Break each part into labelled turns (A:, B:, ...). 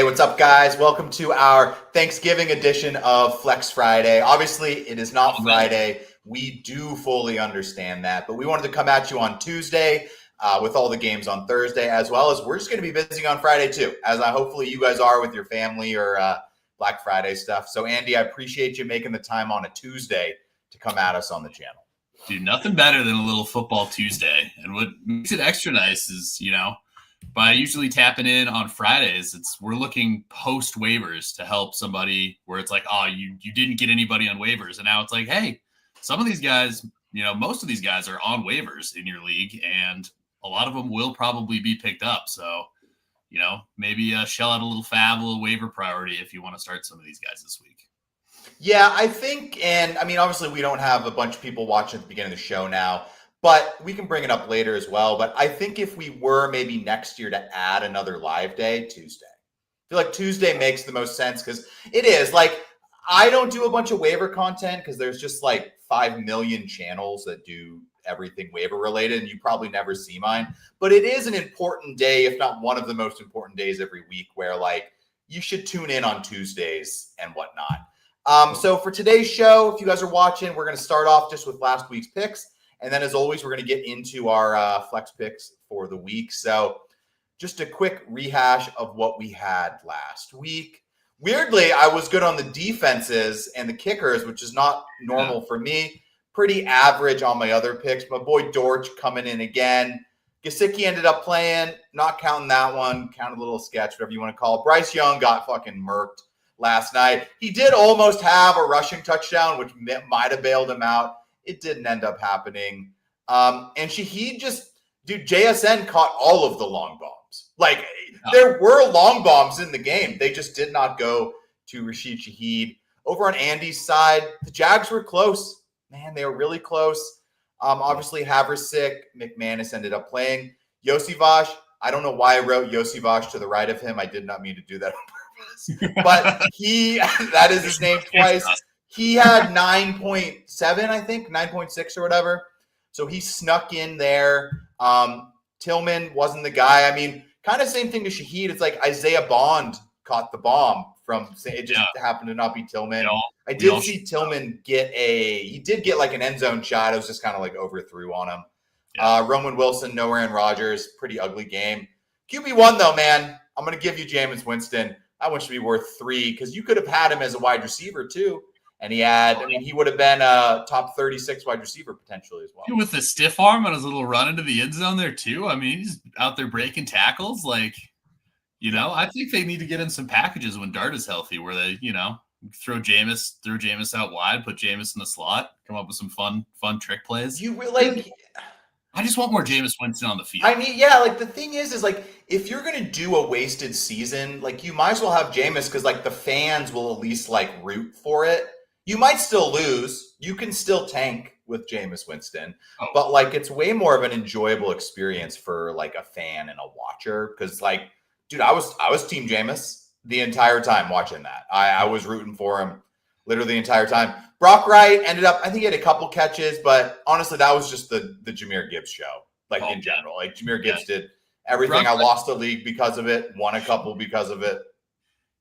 A: what's up, guys? Welcome to our Thanksgiving edition of Flex Friday. Obviously, it is not Friday. We do fully understand that, but we wanted to come at you on Tuesday with all the games on Thursday, as well as we're just going to be busy on Friday too, as hopefully you guys are with your family or Black Friday stuff. So, Andy, I appreciate you making the time on a Tuesday to come at us on the channel.
B: Dude, nothing better than a little football Tuesday. And what makes it extra nice is, by usually tapping in on Fridays, we're looking post waivers to help somebody where it's like, oh, you didn't get anybody on waivers. And now it's like, hey, some of these guys, most of these guys are on waivers in your league, and a lot of them will probably be picked up. So, maybe shell out a little fab, a little waiver priority if you want to start some of these guys this week.
A: Yeah, I think, and I mean, obviously we don't have a bunch of people watching at the beginning of the show now, but we can bring it up later as well. But I think if we were maybe next year to add another live day, Tuesday. I feel like Tuesday makes the most sense because it is like, I don't do a bunch of waiver content because there's just like 5 million channels that do everything waiver related, and you probably never see mine. But it is an important day, if not one of the most important days every week, where like you should tune in on Tuesdays and whatnot. So for today's show, if you guys are watching, we're going to start off just with last week's picks. And then as always, we're going to get into our flex picks for the week. So just a quick rehash of what we had last week. Weirdly, I was good on the defenses and the kickers, which is not normal for me. Pretty average on my other picks. My boy Dortch coming in again. Gesicki ended up playing, not counting that one. Counted a little sketch, whatever you want to call it. Bryce Young got fucking murked last night. He did almost have a rushing touchdown, which might have bailed him out. It didn't end up happening. And Shaheed JSN caught all of the long bombs. Like, there were long bombs in the game. They just did not go to Rashid Shaheed. Over on Andy's side, the Jags were close. Man, they were really close. Obviously, Haversick, McManus ended up playing. Yosivash, I don't know why I wrote Yosivash to the right of him. I did not mean to do that on purpose. But that is his name twice. He had 9.7, I think, 9.6 or whatever. So he snuck in there. Tillman wasn't the guy. I mean, kind of same thing to Shaheed. It's like Isaiah Bond caught the bomb it just happened to not be Tillman. I did see Tillman he did get like an end zone shot. It was just kind of like overthrew on him. Yeah. Roman Wilson, no Aaron Rodgers. Pretty ugly game. QB1 though, man. I'm going to give you Jameis Winston. That one should be worth 3 because you could have had him as a wide receiver too. And he would have been a top 36 wide receiver potentially as well.
B: With the stiff arm on his little run into the end zone there too. I mean, he's out there breaking tackles. Like, I think they need to get in some packages when Dart is healthy where they, throw Jameis out wide, put Jameis in the slot, come up with some fun trick plays. I just want more Jameis Winston on the field.
A: I mean, yeah, like the thing is like if you're gonna do a wasted season, like you might as well have Jameis because like the fans will at least like root for it. You might still lose. You can still tank with Jameis Winston, but like it's way more of an enjoyable experience for like a fan and a watcher. Because like, dude, I was Team Jameis the entire time watching that. I was rooting for him literally the entire time. Brock Wright ended up, I think he had a couple catches, but honestly, that was just the Jahmyr Gibbs show. Like in general, like Jahmyr Gibbs did everything. I lost the league because of it. Won a couple because of it.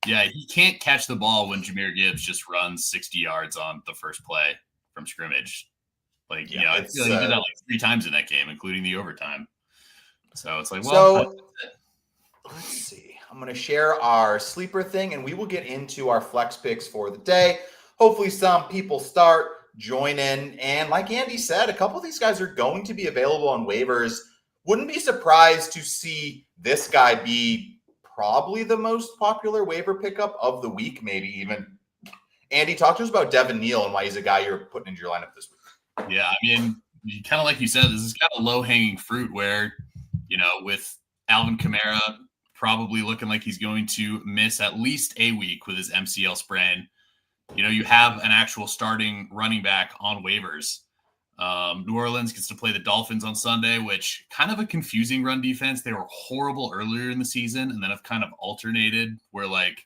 B: Yeah, he can't catch the ball when Jahmyr Gibbs just runs 60 yards on the first play from scrimmage. Like, I feel like he did that like 3 times in that game, including the overtime. So it's like,
A: let's see. I'm going to share our sleeper thing, and we will get into our flex picks for the day. Hopefully some people start joining. And like Andy said, a couple of these guys are going to be available on waivers. Wouldn't be surprised to see this guy be probably the most popular waiver pickup of the week, maybe even. Andy, talk to us about Devin Neal and why he's a guy you're putting into your lineup this week.
B: Yeah, I mean, kind of like you said, this is kind of low-hanging fruit where, with Alvin Kamara probably looking like he's going to miss at least a week with his MCL sprain, you have an actual starting running back on waivers. New Orleans gets to play the Dolphins on Sunday, which kind of a confusing run defense. They were horrible earlier in the season and then have kind of alternated where like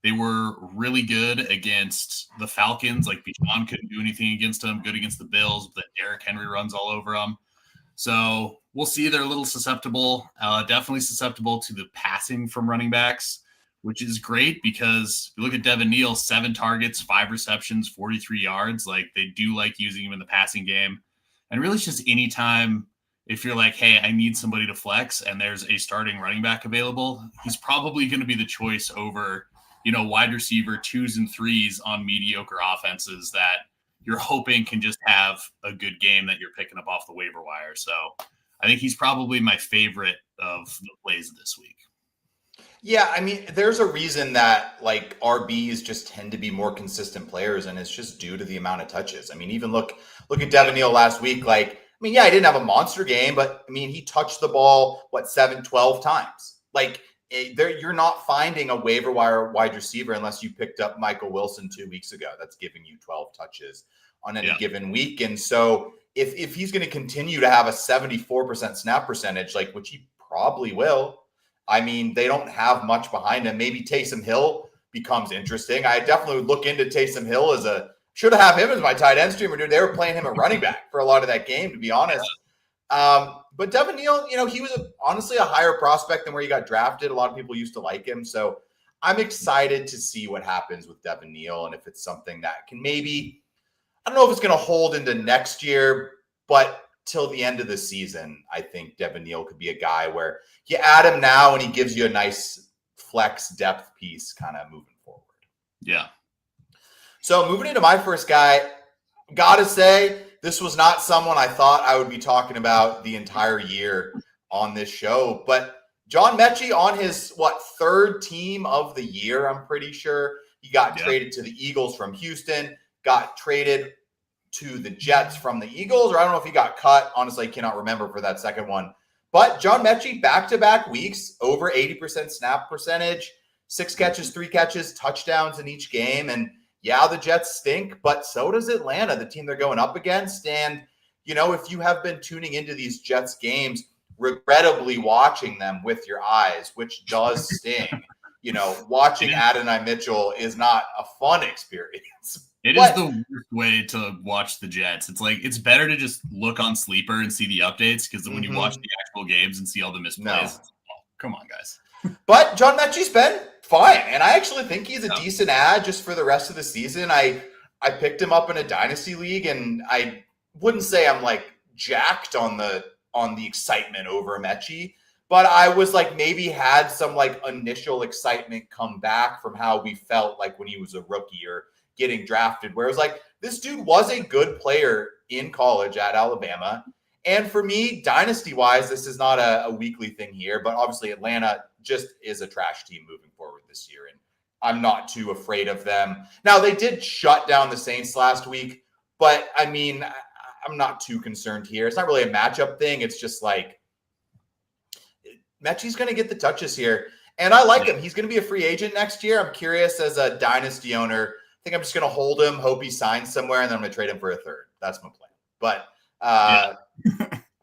B: they were really good against the Falcons. Like Bijan couldn't do anything against them, good against the Bills, but Derrick Henry runs all over them. So we'll see. They're a little susceptible, definitely susceptible to the passing from running backs, which is great because you look at Devin Neal, 7 targets, 5 receptions, 43 yards. Like, they do like using him in the passing game. And really, it's just anytime if you're like, hey, I need somebody to flex and there's a starting running back available, he's probably going to be the choice over, wide receiver 2s and 3s on mediocre offenses that you're hoping can just have a good game that you're picking up off the waiver wire. So I think he's probably my favorite of the plays this week.
A: Yeah, I mean, there's a reason that like RBs just tend to be more consistent players, and it's just due to the amount of touches. I mean, even look at Devin Neal last week. Like, I mean, yeah, he didn't have a monster game, but I mean, he touched the ball 12 times. Like, you're not finding a waiver wire wide receiver unless you picked up Michael Wilson 2 weeks ago. That's giving you 12 touches on any given week, and so if he's going to continue to have a 74% snap percentage, like which he probably will. I mean, they don't have much behind him. Maybe Taysom Hill becomes interesting. I definitely would look into Taysom Hill should have him as my tight end streamer, dude. They were playing him at running back for a lot of that game, to be honest. But Devin Neal, he was honestly a higher prospect than where he got drafted. A lot of people used to like him. So I'm excited to see what happens with Devin Neal and if it's something that can maybe, I don't know if it's going to hold into next year, but till the end of the season, I think Devin Neal could be a guy where you add him now and he gives you a nice flex depth piece kind of moving forward.
B: Yeah.
A: So moving into my first guy, gotta say, this was not someone I thought I would be talking about the entire year on this show, but John Mechie on his, third team of the year, I'm pretty sure. He got traded to the Eagles from Houston, got traded to the Jets from the Eagles, or I don't know if he got cut. Honestly, I cannot remember for that second one. But John Mechie, back-to-back weeks, over 80% snap percentage, 6 catches, 3 catches, touchdowns in each game. And yeah, the Jets stink, but so does Atlanta, the team they're going up against. And, if you have been tuning into these Jets games, regrettably watching them with your eyes, which does sting, watching Adonai Mitchell is not a fun experience.
B: It is the worst way to watch the Jets. It's like, it's better to just look on Sleeper and see the updates, because when you watch the actual games and see all the misplays, come on, guys.
A: But John Mechie's been fine, and I actually think he's a decent ad just for the rest of the season. I picked him up in a dynasty league, and I wouldn't say I'm like jacked on the excitement over Mechie, but I was like maybe had some like initial excitement come back from how we felt like when he was a rookie or getting drafted, where it was like, this dude was a good player in college at Alabama. And for me, dynasty-wise, this is not a weekly thing here, but obviously Atlanta just is a trash team moving forward this year, and I'm not too afraid of them. Now, they did shut down the Saints last week, but I mean, I'm not too concerned here. It's not really a matchup thing. It's just like, Mechie's going to get the touches here, and I like him. He's going to be a free agent next year. I'm curious as a dynasty owner. I think I'm just going to hold him, hope he signs somewhere, and then I'm going to trade him for a third. That's my plan. But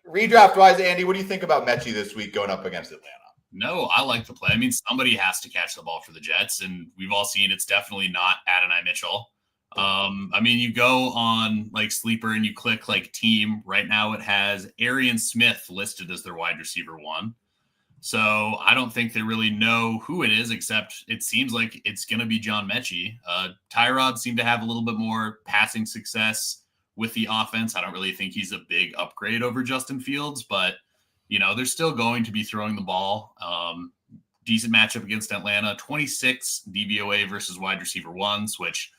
A: redraft-wise, Andy, what do you think about Mechie this week going up against Atlanta?
B: No, I like the play. I mean, somebody has to catch the ball for the Jets, and we've all seen it's definitely not Adonai Mitchell. I mean, you go on like Sleeper and you click like team. Right now it has Arian Smith listed as their wide receiver 1. So I don't think they really know who it is, except it seems like it's going to be John Mechie. Tyrod seemed to have a little bit more passing success with the offense. I don't really think he's a big upgrade over Justin Fields, but, they're still going to be throwing the ball. Decent matchup against Atlanta, 26 DVOA versus wide receiver 1s, which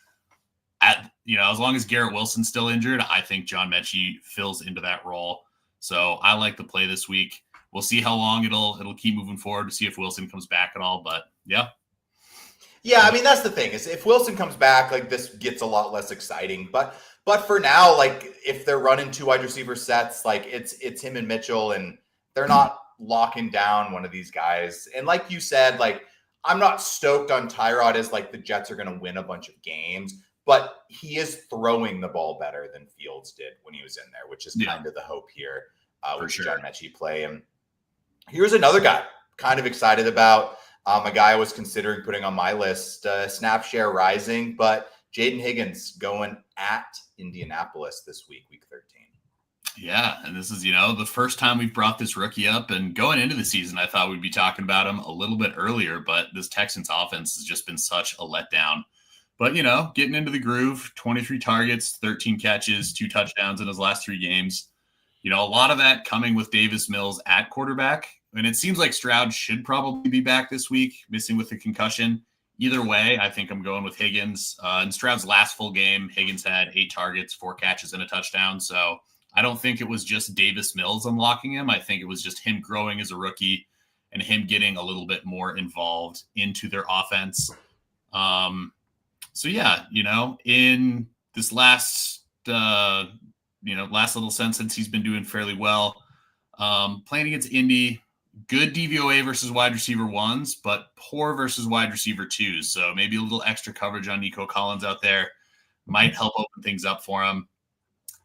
B: as long as Garrett Wilson's still injured, I think John Mechie fills into that role. So I like the play this week. We'll see how long it'll keep moving forward to see if Wilson comes back at all. But yeah.
A: I mean, that's the thing is if Wilson comes back, like this gets a lot less exciting. But for now, like if they're running 2 wide receiver sets, like it's him and Mitchell, and they're not locking down one of these guys. And like you said, like I'm not stoked on Tyrod as like the Jets are going to win a bunch of games, but he is throwing the ball better than Fields did when he was in there, which is kind of the hope here with the John Mechie play. And here's another guy kind of excited about, a guy I was considering putting on my list, snap share rising, but Jaden Higgins going at Indianapolis this week, week 13.
B: Yeah, and this is, the first time we've brought this rookie up. And going into the season, I thought we'd be talking about him a little bit earlier, but this Texans offense has just been such a letdown. But, getting into the groove, 23 targets, 13 catches, 2 touchdowns in his last 3 games. A lot of that coming with Davis Mills at quarterback. And it seems like Stroud should probably be back this week, missing with a concussion. Either way, I think I'm going with Higgins. In Stroud's last full game, Higgins had 8 targets, 4 catches, and a touchdown. So I don't think it was just Davis Mills unlocking him. I think it was just him growing as a rookie and him getting a little bit more involved into their offense. So yeah, in this last little sense, since he's been doing fairly well, playing against Indy, good DVOA versus wide receiver 1s, but poor versus wide receiver 2s. So maybe a little extra coverage on Nico Collins out there might help open things up for him.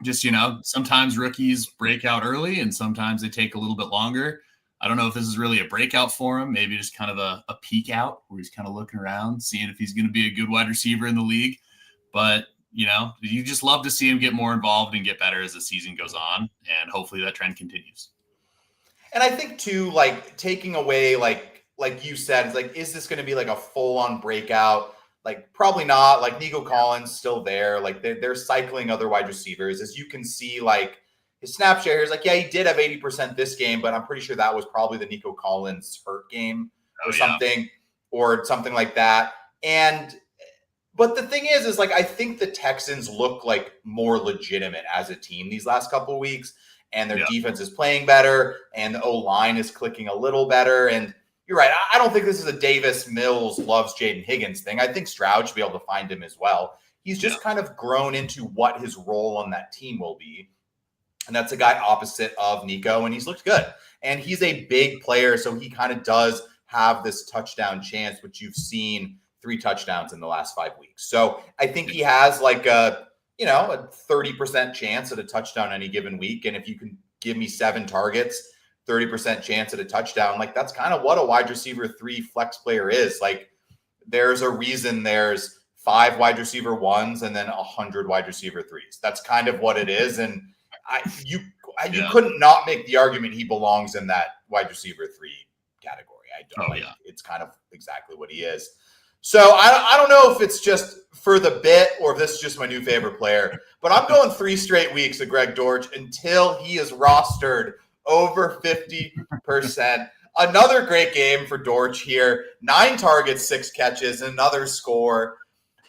B: Just, sometimes rookies break out early and sometimes they take a little bit longer. I don't know if this is really a breakout for him, maybe just kind of a peek out where he's kind of looking around, seeing if he's going to be a good wide receiver in the league. But, you just love to see him get more involved and get better as the season goes on. And hopefully that trend continues.
A: And I think too, like taking away, like you said, it's like, is this going to be like a full-on breakout? Like probably not. Like Nico Collins still there. Like they're cycling other wide receivers, as you can see. Like his snap share is like, yeah, he did have 80% this game, but I'm pretty sure that was probably the Nico Collins hurt game or something like that. But the thing is like I think the Texans look like more legitimate as a team these last couple of weeks. And their defense is playing better, and the O-line is clicking a little better. And you're right. I don't think this is a Davis Mills loves Jaden Higgins thing. I think Stroud should be able to find him as well. He's just kind of grown into what his role on that team will be. And that's a guy opposite of Nico, and he's looked good. And he's a big player, so he kind of does have this touchdown chance, which you've seen 3 touchdowns in the last 5 weeks. So I think he has like a 30% chance at a touchdown any given week. And if you can give me 7 targets, 30% chance at a touchdown, like that's kind of what a wide receiver 3 flex player is. Like there's a reason there's 5 wide receiver 1s and then 100 wide receiver 3s. That's kind of what it is. And you couldn't not make the argument he belongs in that wide receiver 3 category. It's kind of exactly what he is. So I don't know if it's just for the bit or if this is just my new favorite player, but I'm going 3 straight weeks of Greg Dortch until he is rostered over 50%. Another great game for Dortch here. 9 targets, 6 catches, another score.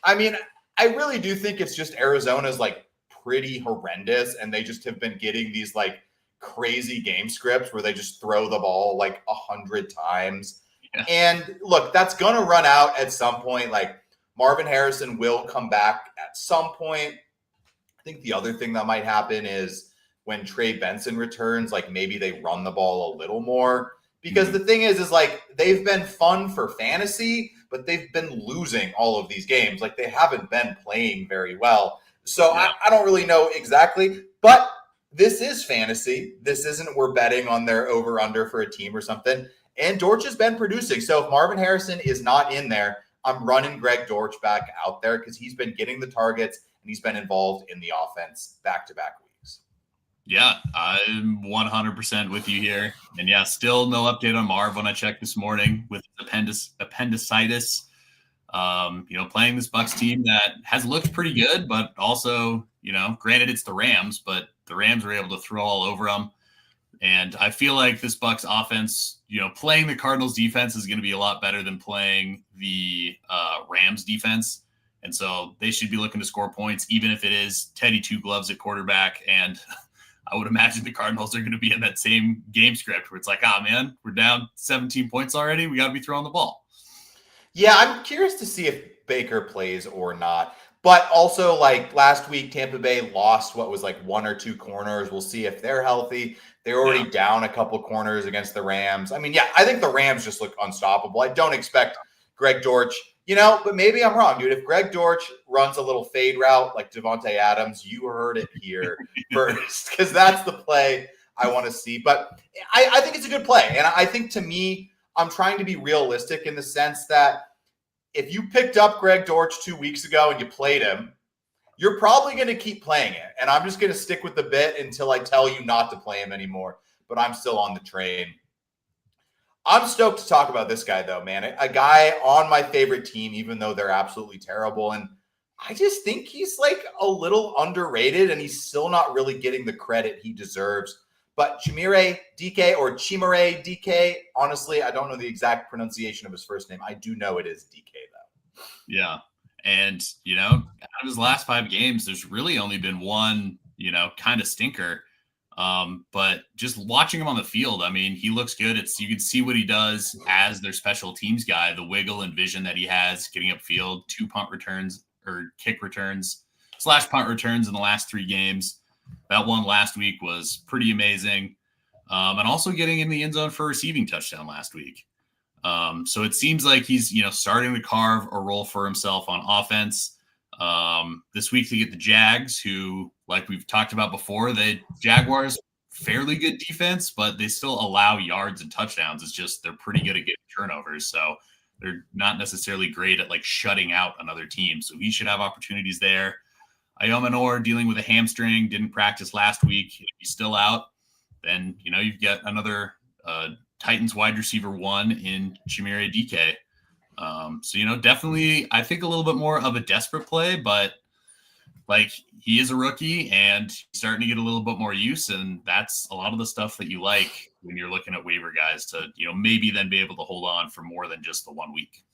A: I mean, I really do think it's just Arizona's like pretty horrendous, and they just have been getting these like crazy game scripts where they just throw the ball like 100 times. Yeah. And look, that's going to run out at some point. Like Marvin Harrison will come back at some point. I think the other thing that might happen is when Trey Benson returns, like maybe they run the ball a little more, because the thing is like they've been fun for fantasy, but they've been losing all of these games. Like they haven't been playing very well. So I don't really know exactly, but this is fantasy. This isn't we're betting on their over under for a team or something. And Dortch has been producing. So if Marvin Harrison is not in there, I'm running Greg Dortch back out there because he's been getting the targets and he's been involved in the offense back-to-back weeks.
B: Yeah, I'm 100% with you here. And yeah, still no update on Marv when I checked this morning with appendicitis. Playing this Bucs team that has looked pretty good, but also, granted it's the Rams, but the Rams were able to throw all over them. And I feel like this Bucs offense, playing the Cardinals defense is going to be a lot better than playing the Rams defense. And so they should be looking to score points, even if it is Teddy Two Gloves at quarterback. And I would imagine the Cardinals are going to be in that same game script where it's like, man, we're down 17 points already. We got to be throwing the ball.
A: Yeah, I'm curious to see if Baker plays or not. But also, like last week, Tampa Bay lost what was like 1 or 2 corners. We'll see if they're healthy. They're already down a couple corners against the Rams. I mean, I think the Rams just look unstoppable. I don't expect Greg Dortch, but maybe I'm wrong, dude. If Greg Dortch runs a little fade route like Devontae Adams, you heard it here first, because that's the play I want to see. But I think it's a good play. And I think, to me, I'm trying to be realistic in the sense that if you picked up Greg Dortch 2 weeks ago and you played him, you're probably going to keep playing it. And I'm just going to stick with the bit until I tell you not to play him anymore. But I'm still on the train. I'm stoked to talk about this guy, though, man. A guy on my favorite team, even though they're absolutely terrible. And I just think he's like a little underrated and he's still not really getting the credit he deserves. But Chimere DK or Chimere DK, honestly, I don't know the exact pronunciation of his first name. I do know it is DK, though.
B: Yeah. And, out of his last 5 games, there's really only been one, kind of stinker. But just watching him on the field, I mean, he looks good. You can see what he does as their special teams guy, the wiggle and vision that he has getting upfield, 2 punt returns or kick returns / punt returns in the last 3 games. That one last week was pretty amazing. And also getting in the end zone for a receiving touchdown last week. So it seems like he's, starting to carve a role for himself on offense. This week they get the Jags, who, like we've talked about before, the Jaguars, fairly good defense, but they still allow yards and touchdowns. It's just they're pretty good at getting turnovers. So they're not necessarily great at like shutting out another team. So he should have opportunities there. Ayomanor dealing with a hamstring, didn't practice last week. If he's still out, then, you've got another Titans wide receiver 1 in Chimere DK. So, definitely, I think a little bit more of a desperate play, but like he is a rookie and he's starting to get a little bit more use. And that's a lot of the stuff that you like when you're looking at waiver guys to, maybe then be able to hold on for more than just the 1 week.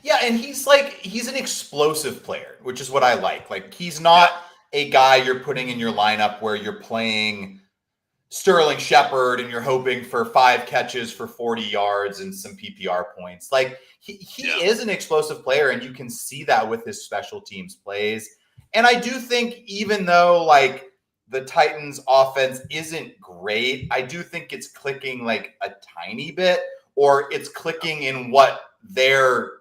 A: Yeah, and he's an explosive player, which is what I like. Like, he's not a guy you're putting in your lineup where you're playing Sterling Shepard and you're hoping for 5 catches for 40 yards and some PPR points. Like, he is an explosive player, and you can see that with his special teams plays. And I do think, even though like the Titans offense isn't great, I do think it's clicking like a tiny bit, or it's clicking in what their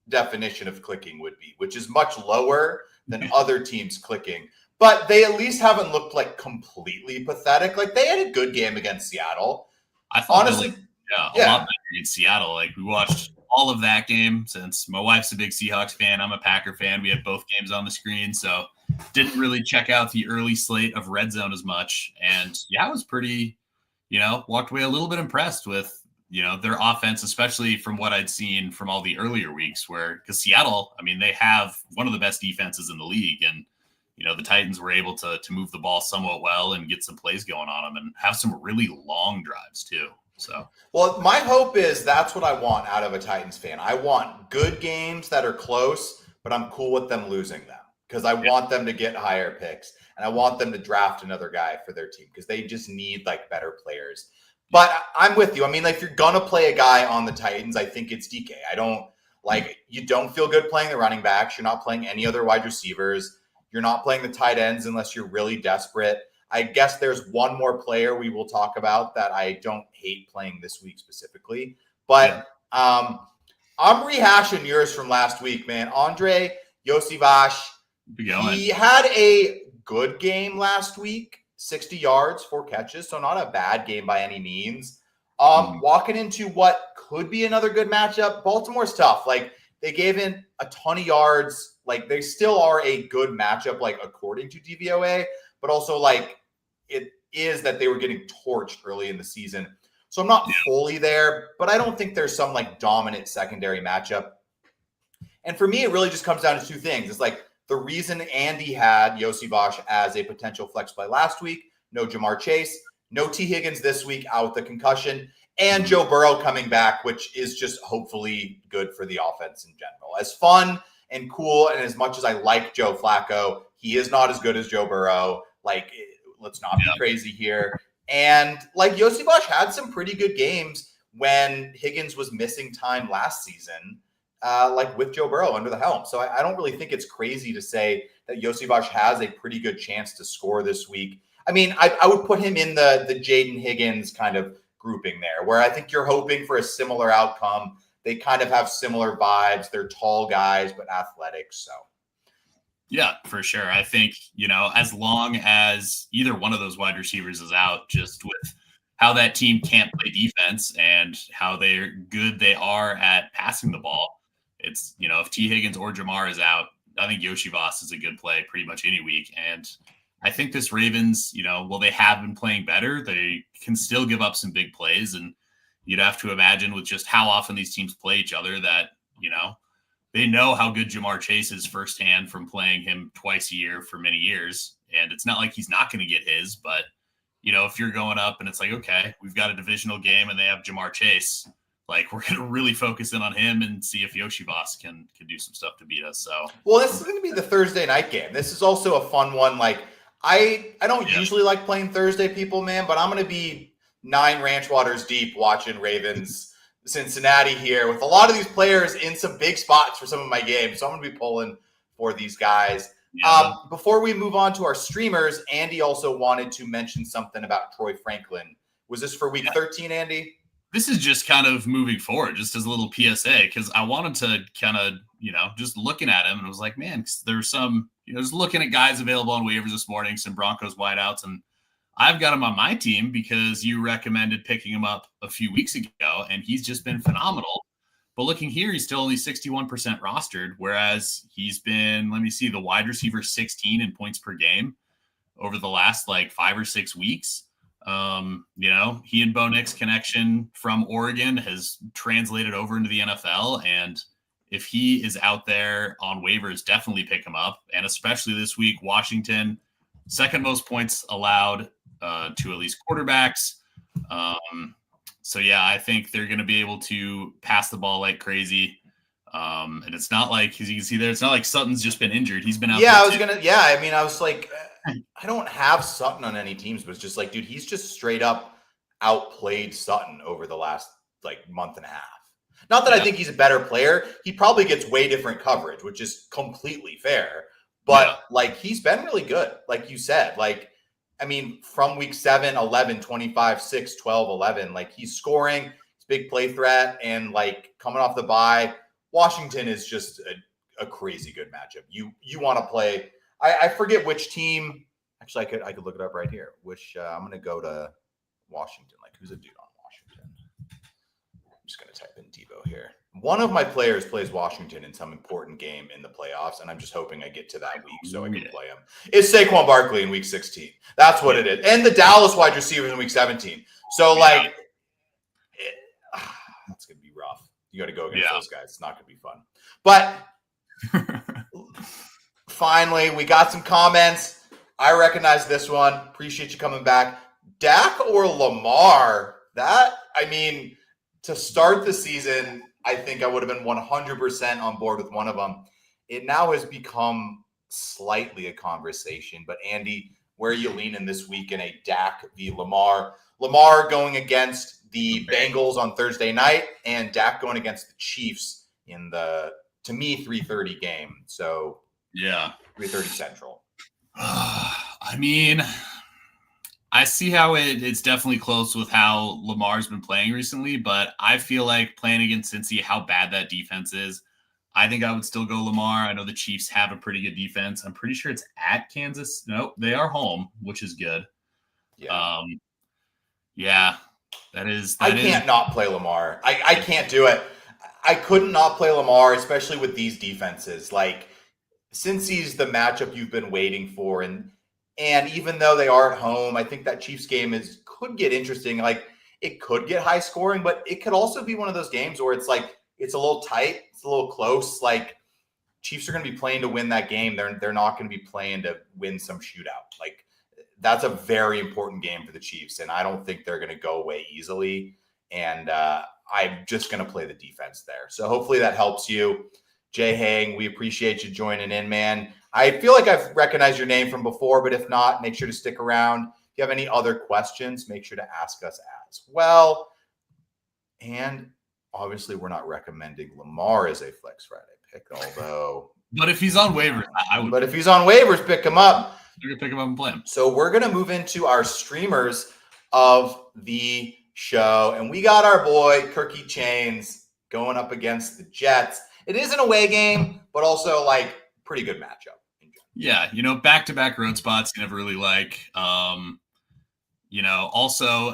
A: definition of clicking would be, which is much lower than other teams clicking. But they at least haven't looked like completely pathetic. Like, they had a good game against Seattle.
B: I thought honestly, a lot better against Seattle. Like, we watched all of that game since my wife's a big Seahawks fan. I'm a Packer fan. We had both games on the screen, so didn't really check out the early slate of Red Zone as much. And I was pretty, walked away a little bit impressed with, their offense, especially from what I'd seen from all the earlier weeks because Seattle, I mean, they have one of the best defenses in the league. And, the Titans were able to move the ball somewhat well and get some plays going on them and have some really long drives too. So,
A: well, my hope is that's what I want out of a Titans fan. I want good games that are close, but I'm cool with them losing them because I want them to get higher picks and I want them to draft another guy for their team because they just need like better players. But I'm with you. I mean, like, if you're going to play a guy on the Titans, I think it's DK. You don't feel good playing the running backs. You're not playing any other wide receivers. You're not playing the tight ends unless you're really desperate. I guess there's one more player we will talk about that I don't hate playing this week specifically. But I'm rehashing yours from last week, man. Andre Iosivas, he had a good game last week, 60 yards, 4 catches, so not a bad game by any means. Walking into what could be another good matchup, Baltimore's tough. Like, they gave in a ton of yards. Like, they still are a good matchup, like, according to DVOA, but also, like, it is that they were getting torched early in the season. So I'm not fully there, but I don't think there's some, like, dominant secondary matchup. And for me, it really just comes down to 2 things. It's like the reason Andy had Iosivas as a potential flex play last week, no Jamar Chase, no T. Higgins this week out with the concussion, and Joe Burrow coming back, which is just hopefully good for the offense in general. As fun and cool, and as much as I like Joe Flacco, he is not as good as Joe Burrow. Like, let's not be crazy here. And, like, Iosivas had some pretty good games when Higgins was missing time last season, like with Joe Burrow under the helm. So I don't really think it's crazy to say that Iosivas has a pretty good chance to score this week. I mean, I would put him in the Jaden Higgins kind of grouping there, where I think you're hoping for a similar outcome. They kind of have similar vibes. They're tall guys, but athletic. So,
B: yeah, for sure. I think, as long as either one of those wide receivers is out, just with how that team can't play defense and how good they are at passing the ball, it's, if T. Higgins or Jamar is out, I think Yoshi Voss is a good play pretty much any week. And I think this Ravens, while they have been playing better, they can still give up some big plays. And you'd have to imagine with just how often these teams play each other that, they know how good Jamar Chase is firsthand from playing him twice a year for many years. And it's not like he's not going to get his, but, if you're going up and it's like, okay, we've got a divisional game and they have Jamar Chase, like we're going to really focus in on him and see if Yoshi Voss can do some stuff to beat us. So,
A: well, this is going to be the Thursday night game. This is also a fun one. Like I don't usually like playing Thursday, people, man, but I'm going to be 9 ranch waters deep watching Ravens Cincinnati here with a lot of these players in some big spots for some of my games. So I'm going to be pulling for these guys.
B: yeah.
A: Before we move on to our streamers, Andy also wanted to mention something about Troy Franklin. Was this for week 13, Andy?
B: This is just kind of moving forward, just as a little PSA, because I wanted to kind of, just looking at him and I was like, man, there's some, just looking at guys available on waivers this morning, some Broncos wideouts, and I've got him on my team because you recommended picking him up a few weeks ago, and he's just been phenomenal. But looking here, he's still only 61% rostered, whereas he's been, let me see, the wide receiver 16 in points per game over the last 5 or 6 weeks. He and Bo Nix connection from Oregon has translated over into the NFL. And if he is out there on waivers, definitely pick him up. And especially this week, Washington, second most points allowed to at least quarterbacks. So yeah, I think they're going to be able to pass the ball like crazy. And it's not like, as you can see there, it's not like Sutton's just been injured. He's been out.
A: Yeah, I was like, I don't have Sutton on any teams, but it's just like, dude, he's just straight up outplayed Sutton over the last month and a half. Not that I think he's a better player. He probably gets way different coverage, which is completely fair. But he's been really good. Like you said, from week 7, 11, 25, 6, 12, 11, he's scoring, he's big play threat, and coming off the bye, Washington is just a crazy good matchup. You want to play. I forget which team. Actually, I could look it up right here. I'm going to go to Washington. Who's a dude on Washington? I'm just going to type in Devo here. One of my players plays Washington in some important game in the playoffs, and I'm just hoping I get to that week so I can play him. It's Saquon Barkley in week 16. That's what it is. And the Dallas wide receivers in week 17. So, it's going to be rough. You got to go against those guys. It's not going to be fun. But finally, we got some comments. I recognize this one. Appreciate you coming back. Dak or Lamar? To start the season, I think I would have been 100% on board with one of them. It now has become slightly a conversation. But Andy, where are you leaning this week in a Dak v. Lamar? Lamar going against the Bengals on Thursday night, and Dak going against the Chiefs in the, to me, 3:30 game. So 3:30 Central.
B: I see how it's definitely close with how Lamar's been playing recently, but I feel like playing against Cincy, how bad that defense is, I think I would still go Lamar. I know the Chiefs have a pretty good defense. I'm pretty sure it's at Kansas. Nope, they are home, which is good. I
A: can't not play Lamar. I can't do it. I couldn't not play Lamar, especially with these defenses. Cincy's the matchup you've been waiting for, and even though they are at home, I think that Chiefs game could get interesting. It could get high scoring, but it could also be one of those games where it's it's a little tight, it's a little close. Chiefs are going to be playing to win that game. They're not going to be playing to win some shootout. That's a very important game for the Chiefs, and I don't think they're going to go away easily. And I'm just going to play the defense there. So hopefully that helps you. Jay Hang, we appreciate you joining in, man. I feel like I've recognized your name from before, but if not, make sure to stick around. If you have any other questions, make sure to ask us as well. And obviously, we're not recommending Lamar as a Flex Friday pick, although.
B: But if he's on waivers, I would.
A: But if he's on waivers, pick him up.
B: You're going to pick him up and play him.
A: So we're going to move into our streamers of the show. And we got our boy, Kirky Chains, going up against the Jets. It is an away game, but also pretty good matchup.
B: Yeah, back-to-back road spots you never really like. Also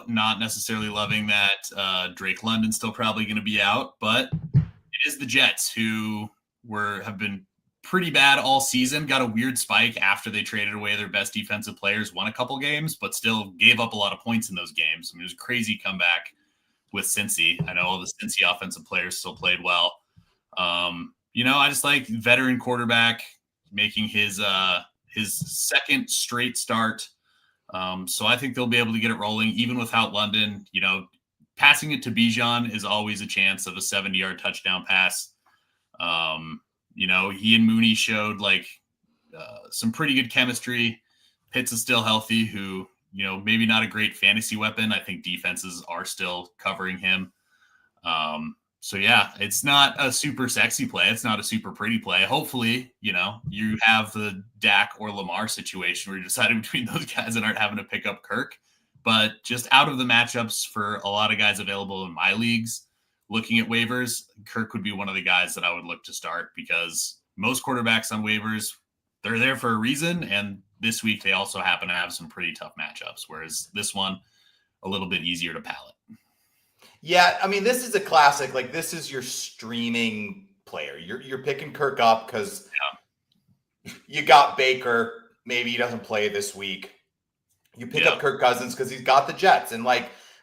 B: not necessarily loving that Drake London's still probably going to be out, but it is the Jets who have been pretty bad all season, got a weird spike after they traded away their best defensive players, won a couple games, but still gave up a lot of points in those games. I mean, it was a crazy comeback with Cincy. I know all the Cincy offensive players still played well. I just like veteran quarterback making his second straight start. So I think they'll be able to get it rolling even without London. Passing it to Bijan is always a chance of a 70-yard touchdown pass. He and Mooney showed some pretty good chemistry. Pitts is still healthy, who, maybe not a great fantasy weapon. I think defenses are still covering him. So yeah, it's not a super sexy play. It's not a super pretty play. Hopefully, you have the Dak or Lamar situation where you're deciding between those guys and aren't having to pick up Kirk. But just out of the matchups for a lot of guys available in my leagues, looking at waivers, Kirk would be one of the guys that I would look to start because most quarterbacks on waivers, they're there for a reason. And this week they also happen to have some pretty tough matchups, whereas this one, a little bit easier to palate.
A: Yeah, I mean, this is a classic. Like, this is your streaming player. You're picking Kirk up because you got Baker. Maybe he doesn't play this week. You pick up Kirk Cousins because he's got the Jets. And,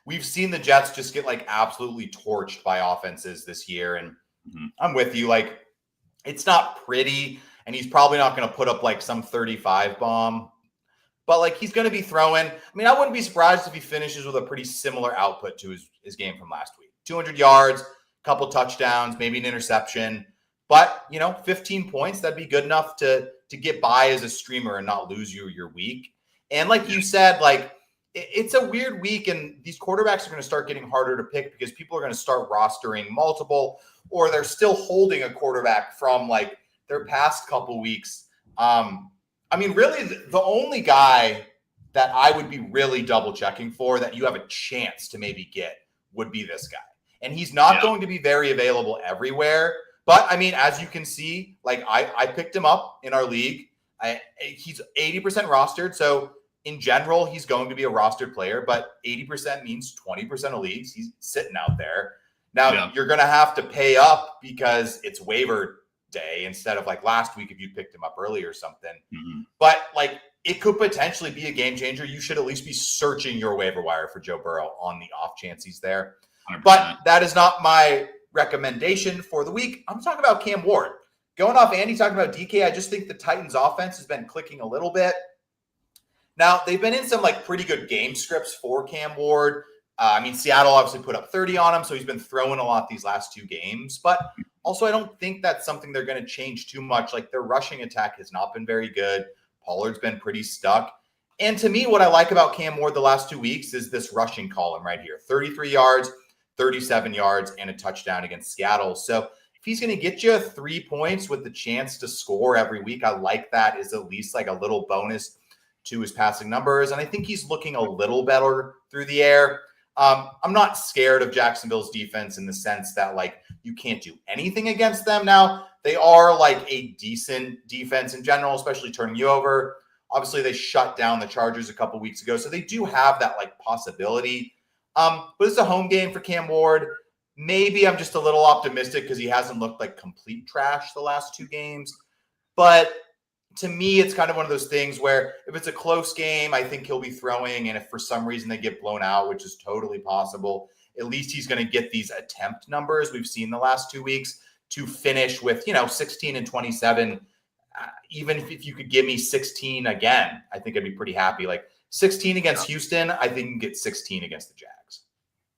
A: we've seen the Jets just get, absolutely torched by offenses this year. And I'm with you. It's not pretty. And he's probably not going to put up, some 35 bomb. But, he's going to be throwing. I mean, I wouldn't be surprised if he finishes with a pretty similar output to his game from last week. 200 yards, a couple touchdowns, maybe an interception. But, 15 points, that'd be good enough to get by as a streamer and not lose you your week. And like you said, it's a weird week, and these quarterbacks are going to start getting harder to pick because people are going to start rostering multiple, or they're still holding a quarterback from, their past couple weeks. I mean, really, the only guy that I would be really double checking for that you have a chance to maybe get would be this guy. And he's not going to be very available everywhere. But, I mean, as you can see, I picked him up in our league. He's 80% rostered. So, in general, he's going to be a rostered player. But 80% means 20% of leagues. He's sitting out there. Now, you're going to have to pay up because it's waiver day instead of last week if you picked him up early or something. But it could potentially be a game changer. You should at least be searching your waiver wire for Joe Burrow on the off chance he's there. 100%. But that is not my recommendation for the week. I'm talking about Cam Ward. Going off Andy talking about DK, I just think the Titans offense has been clicking a little bit. Now, they've been in some pretty good game scripts for Cam Ward. I mean, Seattle obviously put up 30 on him, so he's been throwing a lot these last two games. But also, I don't think that's something they're going to change too much. Their rushing attack has not been very good. Pollard's been pretty stuck. And to me, what I like about Cam Ward the last 2 weeks is this rushing column right here. 33 yards, 37 yards, and a touchdown against Seattle. So if he's going to get you 3 points with the chance to score every week, I like that as at least a little bonus to his passing numbers. And I think he's looking a little better through the air. I'm not scared of Jacksonville's defense in the sense that you can't do anything against them. Now, they are a decent defense in general, especially turning you over. Obviously, they shut down the Chargers a couple weeks ago, so they do have that possibility. But it's a home game for Cam Ward. Maybe I'm just a little optimistic because he hasn't looked like complete trash the last 2 games. But to me, it's kind of one of those things where if it's a close game, I think he'll be throwing. And if for some reason they get blown out, which is totally possible, at least he's going to get these attempt numbers we've seen the last 2 weeks to finish with, 16 and 27. Even if you could give me 16 again, I think I'd be pretty happy. 16 against Houston, I think you can get 16 against the Jags.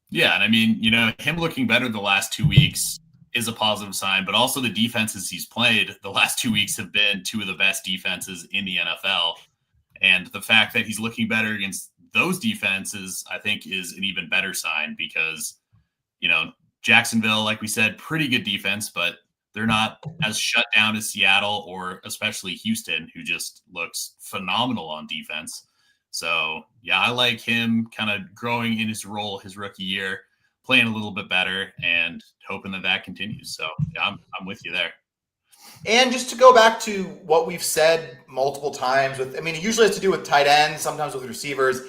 B: Yeah, and I mean, him looking better the last 2 weeks is a positive sign, but also the defenses he's played the last 2 weeks have been 2 of the best defenses in the NFL. And the fact that he's looking better against those defenses, I think, is an even better sign because, Jacksonville, like we said, pretty good defense, but they're not as shut down as Seattle or especially Houston, who just looks phenomenal on defense. So, yeah, I like him kind of growing in his role his rookie year, playing a little bit better and hoping that continues. So, yeah, I'm with you there.
A: And just to go back to what we've said multiple times it usually has to do with tight ends, sometimes with receivers,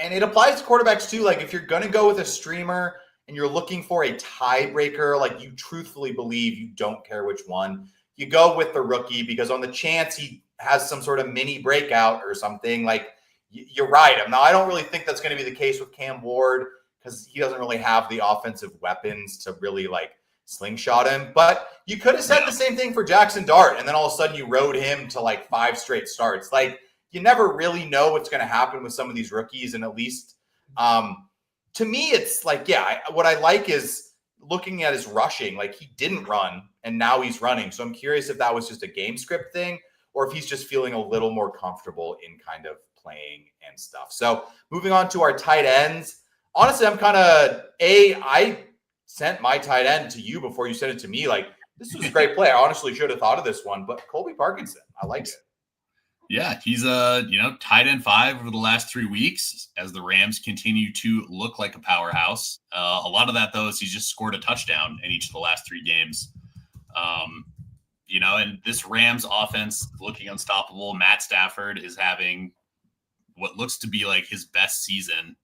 A: and it applies to quarterbacks too. If you're going to go with a streamer and you're looking for a tiebreaker, you truthfully believe you don't care which one, you go with the rookie because on the chance he has some sort of mini breakout or something, like you ride him. Now, I don't really think that's going to be the case with Cam Ward because he doesn't really have the offensive weapons to really like slingshot him. But you could have said the same thing for Jackson Dart, and then all of a sudden you rode him to like 5 straight starts. Like you never really know what's going to happen with some of these rookies, and at least to me, it's like, what I like is looking at his rushing. Like he didn't run, and now he's running. So I'm curious if that was just a game script thing, or if he's just feeling a little more comfortable in kind of playing and stuff. So moving on to our tight ends. Honestly, I'm kind of I sent my tight end to you before you sent it to me. Like this was a great play. I honestly should have thought of this one, but Colby Parkinson, I like it.
B: Yeah, he's tight end 5 over the last 3 weeks as the Rams continue to look like a powerhouse. A lot of that though is he's just scored a touchdown in each of the last 3 games. And this Rams offense looking unstoppable. Matt Stafford is having what looks to be like his best season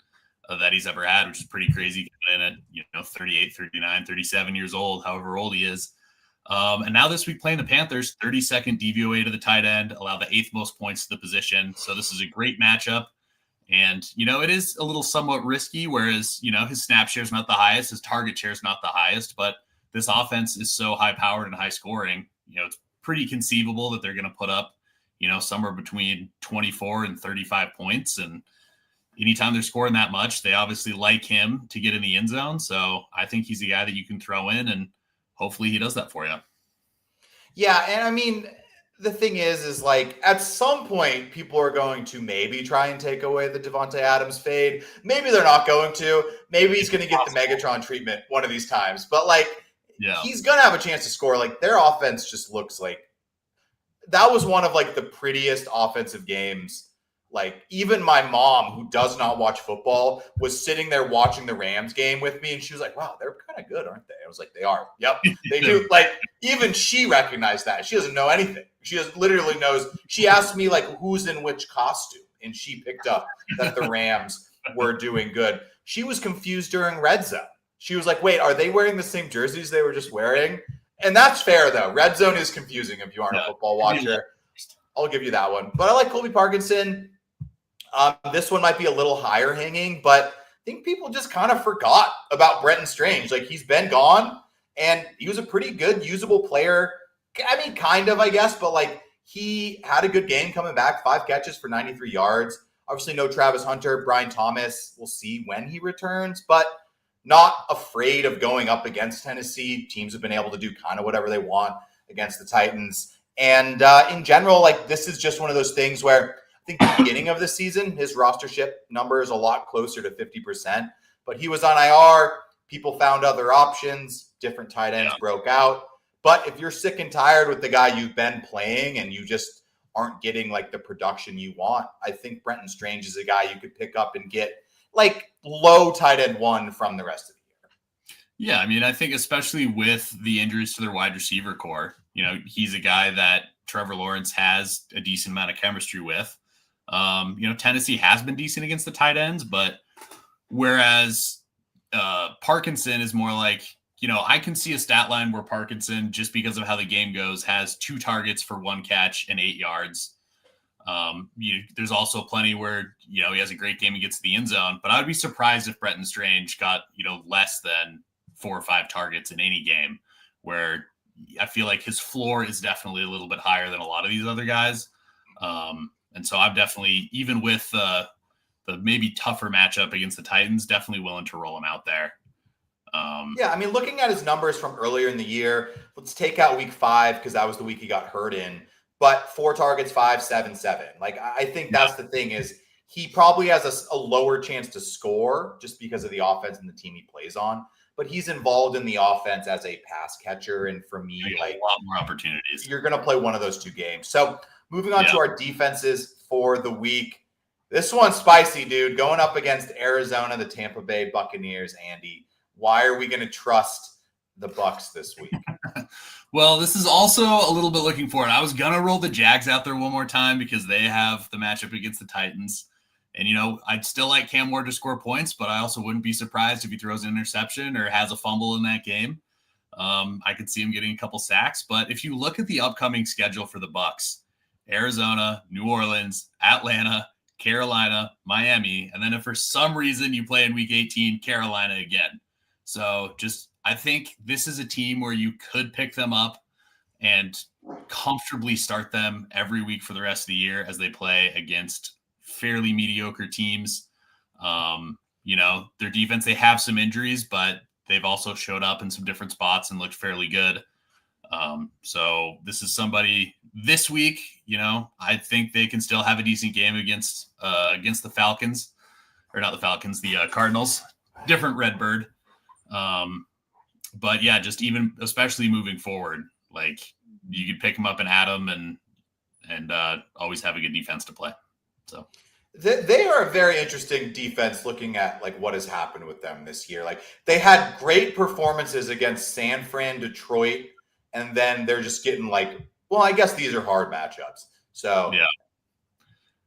B: that he's ever had, which is pretty crazy coming in at 38, 39, 37 years old, however old he is. And now this week playing the Panthers, 32nd DVOA to the tight end, allow the 8th most points to the position. So this is a great matchup. And, it is a little somewhat risky, whereas, his snap share is not the highest, his target share is not the highest, but this offense is so high powered and high scoring, it's pretty conceivable that they're going to put up, somewhere between 24 and 35 points. And anytime they're scoring that much, they obviously like him to get in the end zone. So I think he's a guy that you can throw in, and hopefully he does that for you.
A: Yeah. And I mean, the thing is like at some point people are going to maybe try and take away the Devontae Adams fade. Maybe they're not going to. Maybe he's going to get the Megatron treatment one of these times. But like, he's going to have a chance to score. Like their offense just looks like that was one of like the prettiest offensive games. Like even my mom, who does not watch football, was sitting there watching the Rams game with me, and she was like, "Wow, they're kind of good, aren't they?" I was like, "They are. Yep, they do." Like even she recognized that. She doesn't know anything. She just literally knows. She asked me like, "Who's in which costume?" and she picked up that the Rams were doing good. She was confused during red zone. She was like, "Wait, are they wearing the same jerseys they were just wearing?" And that's fair though. Red zone is confusing if you aren't a football watcher. I'll give you that one. But I like Colby Parkinson. This one might be a little higher hanging, but I think people just kind of forgot about Brenton Strange. Like he's been gone, and he was a pretty good, usable player. I mean, kind of, I guess, but like he had a good game coming back, 5 catches for 93 yards. Obviously, no Travis Hunter, Brian Thomas. We'll see when he returns, but not afraid of going up against Tennessee. Teams have been able to do kind of whatever they want against the Titans. And in general, like this is just one of those things where I think the beginning of the season, his rostership number is a lot closer to 50%, but he was on IR. People found other options. Different tight ends broke out. But if you're sick and tired with the guy you've been playing and you just aren't getting like the production you want, I think Brenton Strange is a guy you could pick up and get like low tight end 1 from the rest of the year.
B: Yeah, I mean, I think especially with the injuries to their wide receiver core, he's a guy that Trevor Lawrence has a decent amount of chemistry with. Tennessee has been decent against the tight ends, but whereas Parkinson is more like, I can see a stat line where Parkinson, just because of how the game goes, has 2 targets for 1 catch and 8 yards. There's also plenty where, he has a great game and gets to the end zone, but I would be surprised if Brenton Strange got, less than 4 or 5 targets in any game, where I feel like his floor is definitely a little bit higher than a lot of these other guys. And so I'm definitely, even with the maybe tougher matchup against the Titans, definitely willing to roll him out there.
A: I mean, looking at his numbers from earlier in the year, let's take out week 5 because that was the week he got hurt in. But 4 targets, 5, 7, 7. Like I think that's the thing is he probably has a lower chance to score just because of the offense and the team he plays on. But he's involved in the offense as a pass catcher, and for me, like
B: a lot more opportunities.
A: You're going to play one of those 2 games. So moving on to our defenses for the week. This one's spicy, dude. Going up against Arizona, the Tampa Bay Buccaneers, Andy. Why are we going to trust the Bucs this week?
B: Well, this is also a little bit looking forward. I was going to roll the Jags out there one more time because they have the matchup against the Titans. And, I'd still like Cam Ward to score points, but I also wouldn't be surprised if he throws an interception or has a fumble in that game. I could see him getting a couple sacks. But if you look at the upcoming schedule for the Bucks, Arizona, New Orleans, Atlanta, Carolina, Miami, and then if for some reason you play in week 18, Carolina again. So I think this is a team where you could pick them up and comfortably start them every week for the rest of the year as they play against fairly mediocre teams. Their defense, they have some injuries, but they've also showed up in some different spots and looked fairly good. So this is somebody this week, I think they can still have a decent game against the Falcons, or not the Falcons, the Cardinals, different Redbird. But yeah, just even especially moving forward, like you could pick them up and add them and always have a good defense to play. So
A: they are a very interesting defense looking at like what has happened with them this year. Like they had great performances against San Fran, Detroit, and then they're just getting like, well, I guess these are hard matchups. So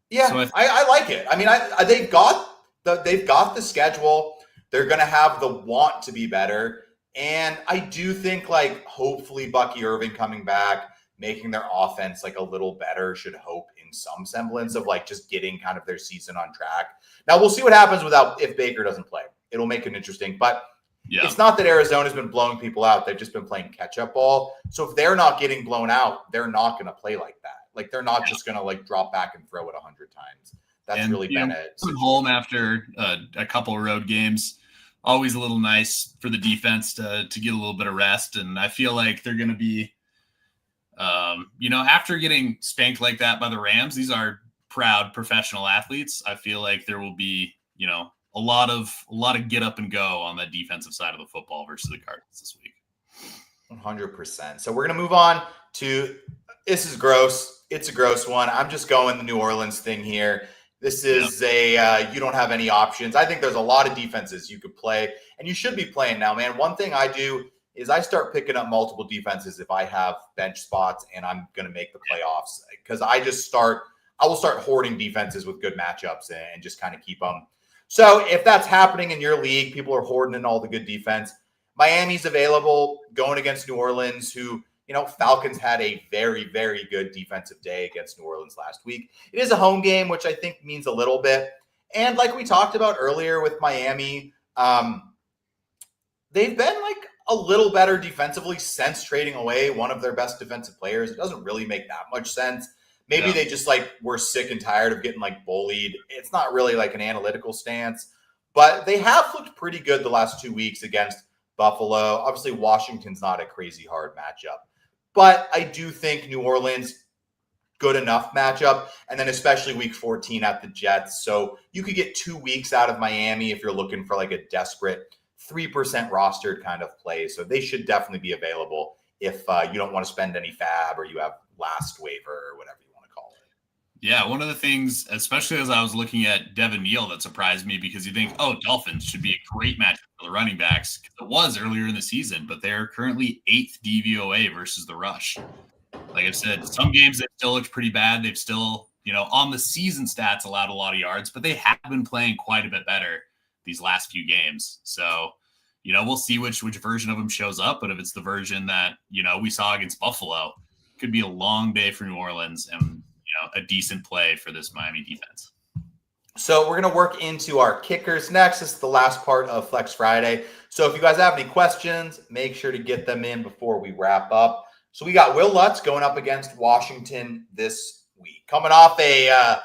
A: yeah, so I like it. I mean, they've got the schedule. They're going to have the want to be better. And I do think like hopefully Bucky Irving coming back, making their offense like a little better should hope in some semblance of like just getting kind of their season on track. Now we'll see what happens if Baker doesn't play. It'll make it interesting, but it's not that Arizona's been blowing people out. They've just been playing catch-up ball. So if they're not getting blown out, they're not going to play like that. Like they're not just going to like drop back and throw it 100 times. That's really been it.
B: Home after a couple of road games, always a little nice for the defense to get a little bit of rest. And I feel like they're going to be, after getting spanked like that by the Rams, these are proud professional athletes. I feel like there will be, a lot of get up and go on the defensive side of the football versus the Cardinals this week.
A: 100%. So we're going to move on to, this is gross. It's a gross one. I'm just going the New Orleans thing here. This is you don't have any options. I think there's a lot of defenses you could play, and you should be playing now, man. One thing I do is I start picking up multiple defenses if I have bench spots and I'm going to make the playoffs, because I will start hoarding defenses with good matchups and just kind of keep them. So if that's happening in your league, people are hoarding in all the good defense. Miami's available going against New Orleans, who, Falcons had a very, very good defensive day against New Orleans last week. It is a home game, which I think means a little bit. And like we talked about earlier with Miami, they've been like a little better defensively since trading away one of their best defensive players. It doesn't really make that much sense. Maybe they just like were sick and tired of getting like bullied. It's not really like an analytical stance, but they have looked pretty good the last 2 weeks against Buffalo. Obviously, Washington's not a crazy hard matchup, but I do think New Orleans, good enough matchup. And then especially week 14 at the Jets. So you could get 2 weeks out of Miami if you're looking for like a desperate 3% rostered kind of play. So they should definitely be available if you don't want to spend any fab or you have last waiver or whatever you want to call it.
B: Yeah, one of the things, especially as I was looking at Devin Neal, that surprised me, because you think, Dolphins should be a great matchup for the running backs. It was earlier in the season, but they're currently 8th DVOA versus the rush. Like I said, some games they still looked pretty bad. They've still, on the season stats allowed a lot of yards, but they have been playing quite a bit better these last few games. So, we'll see which version of them shows up. But if it's the version that, we saw against Buffalo, it could be a long day for New Orleans and, a decent play for this Miami defense.
A: So we're going to work into our kickers next. This is the last part of Flex Friday. So if you guys have any questions, make sure to get them in before we wrap up. So we got Will Lutz going up against Washington this week, coming off a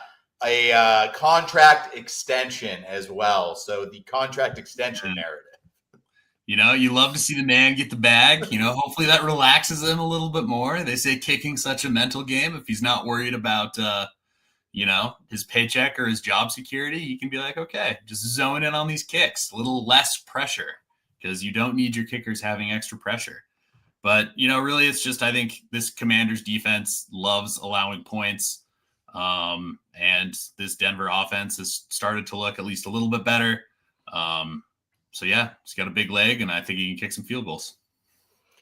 A: contract extension as well. So the contract extension narrative.
B: You love to see the man get the bag. Hopefully that relaxes him a little bit more. They say kicking's such a mental game. If he's not worried about, his paycheck or his job security, he can be like, okay, just zone in on these kicks, a little less pressure, because you don't need your kickers having extra pressure. But, really it's just, I think this Commanders defense loves allowing points. And this Denver offense has started to look at least a little bit better. So, yeah, he's got a big leg, and I think he can kick some field goals.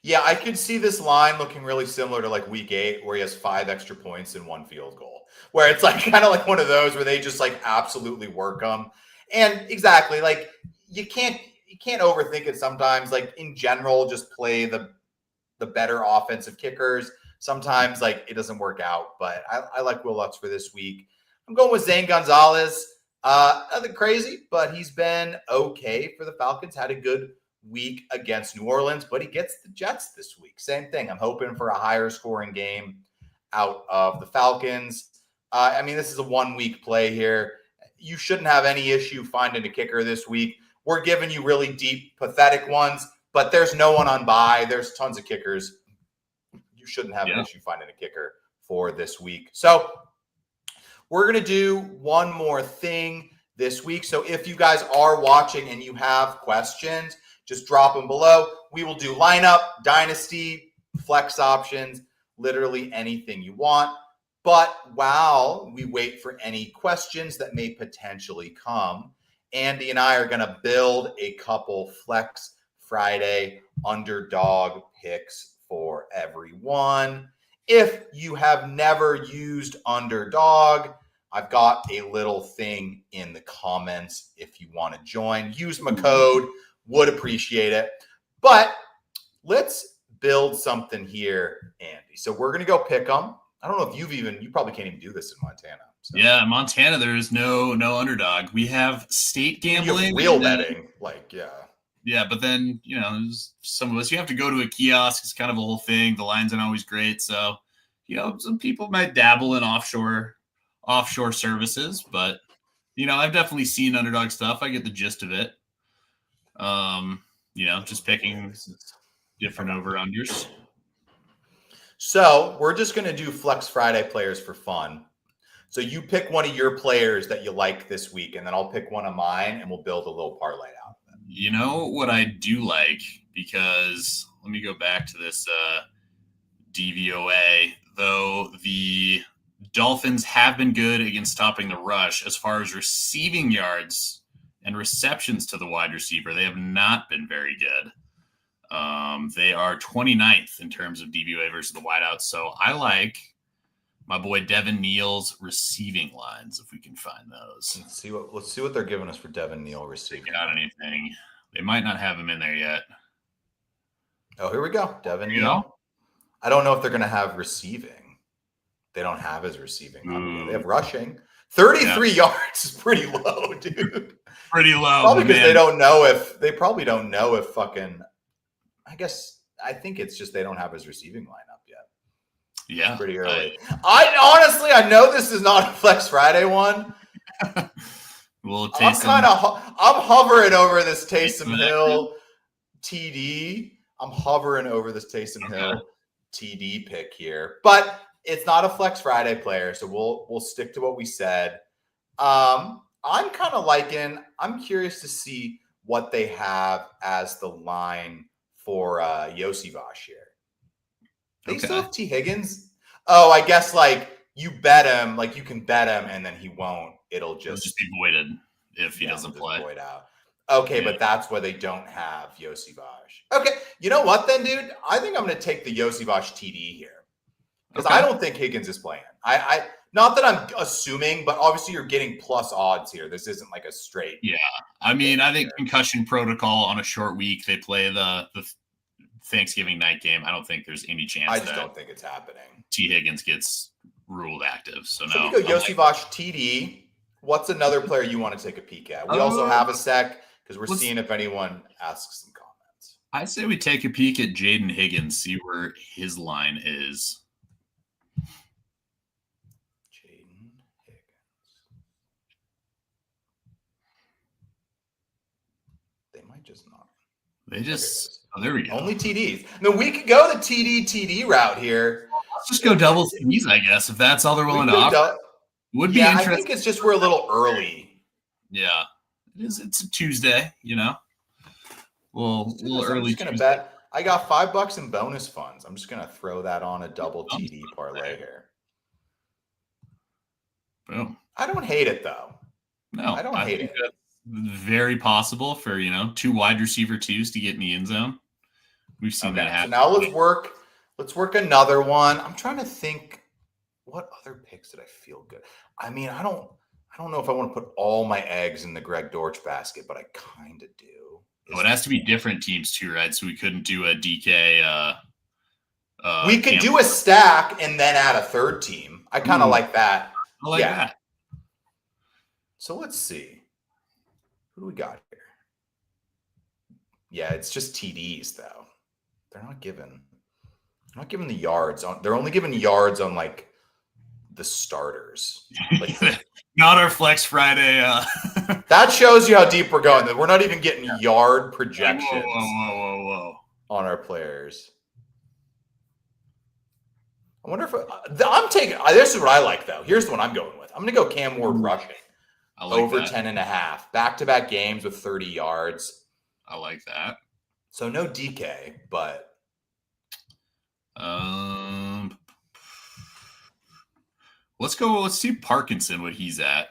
A: Yeah, I could see this line looking really similar to like week 8, where he has 5 extra points and 1 field goal, where it's like kind of like one of those where they just like absolutely work them. And exactly, like you can't you can't overthink it sometimes. Like in general, just play the better offensive kickers. Sometimes like it doesn't work out, but I like Will Lutz for this week. I'm going with Zane Gonzalez. Nothing crazy, but he's been okay for the Falcons. Had a good week against New Orleans, but he gets the Jets this week. Same thing. I'm hoping for a higher scoring game out of the Falcons. I mean, this is a 1 week play here. You shouldn't have any issue finding a kicker this week. We're giving you really deep, pathetic ones, but there's no one on bye. There's tons of kickers. You shouldn't have an issue finding a kicker for this week. So we're going to do one more thing this week. So if you guys are watching and you have questions, just drop them below. We will do lineup, dynasty, flex options, literally anything you want. But while we wait for any questions that may potentially come, Andy and I are going to build a couple Flex Friday underdog picks for everyone. If you have never used underdog, I've got a little thing in the comments if you want to join. Use my code, would appreciate it. But let's build something here, Andy. So we're going to go pick them. I don't know if you probably can't even do this in Montana.
B: So. Yeah, Montana, there is no underdog. We have state gambling.
A: Real betting.
B: Yeah, but then, some of us, you have to go to a kiosk. It's kind of a whole thing. The lines aren't always great. So, some people might dabble in offshore services, but, I've definitely seen underdog stuff. I get the gist of it. Just picking different over-unders.
A: So we're just going to do Flex Friday players for fun. So you pick one of your players that you like this week, and then I'll pick one of mine, and we'll build a little parlay out of it.
B: You know what I do like, because let me go back to this DVOA, though the Dolphins have been good against stopping the rush. As far as receiving yards and receptions to the wide receiver, they have not been very good. They are 29th in terms of DVOA versus the wideouts. So I like my boy Devin Neal's receiving lines, if we can find those.
A: Let's see what they're giving us for Devin Neal receiving.
B: Got anything? They might not have him in there yet.
A: Oh, here we go. Devin Neal. I don't know if they're going to have receiving. They don't have his receiving. They have rushing. 33 yards is pretty low, dude.
B: Pretty low.
A: Probably because they probably don't know if fucking. I think it's just they don't have his receiving lineup yet.
B: Yeah.
A: It's pretty early. I know this is not a Flex Friday one. I'm hovering over this Taysom Hill TD. I'm hovering over this Taysom Hill TD pick here. But it's not a Flex Friday player, so we'll stick to what we said. I'm kind of I'm curious to see what they have as the line for Yosivas here. They still have T. Higgins. Oh, I guess you bet him, you can bet him, and then he won't. It'll just
B: be voided if he doesn't play.
A: Void out. Okay, but that's why they don't have Yosivas. Okay, you know what then, dude? I think I'm going to take the Yosivas TD here because I don't think Higgins is playing. I not that I'm assuming, but obviously you're getting plus odds here. This isn't like a straight.
B: Yeah, I mean, I think concussion protocol on a short week. They play the Thanksgiving night game. I don't think there's any chance.
A: I just don't think it's happening.
B: T. Higgins gets ruled active. So no.
A: We go Yosivas TD. What's another player you want to take a peek at? We also have a sec because we're seeing if anyone asks some comments.
B: I say we take a peek at Jaden Higgins, see where his line is.
A: Jaden Higgins. They might just not.
B: There we go.
A: Only TDs. No, we could go the TD route here.
B: Let's just go double TDs, I guess, if that's all they're willing to offer. Would be interesting.
A: I think it's just we're a little early.
B: Yeah, it's a Tuesday, Well, a little early.
A: I'm just gonna bet. I got $5 in bonus funds. I'm just gonna throw that on a double TD parlay here.
B: Boom.
A: I don't hate it though.
B: No, I don't hate it. That's very possible for 2 wide receiver twos to get in the end zone. We've seen that happen.
A: So now let's work another one. I'm trying to think what other picks did I feel good. I mean, I don't know if I want to put all my eggs in the Greg Dortch basket, but I kind of do.
B: Oh, it has to be different teams too, right? So we couldn't do a DK.
A: We could do a stack and then add a third team. I kind of like that.
B: I like that.
A: So let's see. Who do we got here? Yeah, it's just TDs though. They're not given the yards on. They're only given yards on like the starters. Like,
B: not our Flex Friday.
A: That shows you how deep we're going. That we're not even getting yard projections
B: whoa.
A: on our players. I wonder if I'm taking. This is what I like though. Here's the one I'm going with. I'm going to go Cam Ward rushing.
B: I like
A: over
B: that.
A: 10.5. Back-to-back games with 30 yards.
B: I like that.
A: So no DK, but
B: let's see Parkinson, what he's at.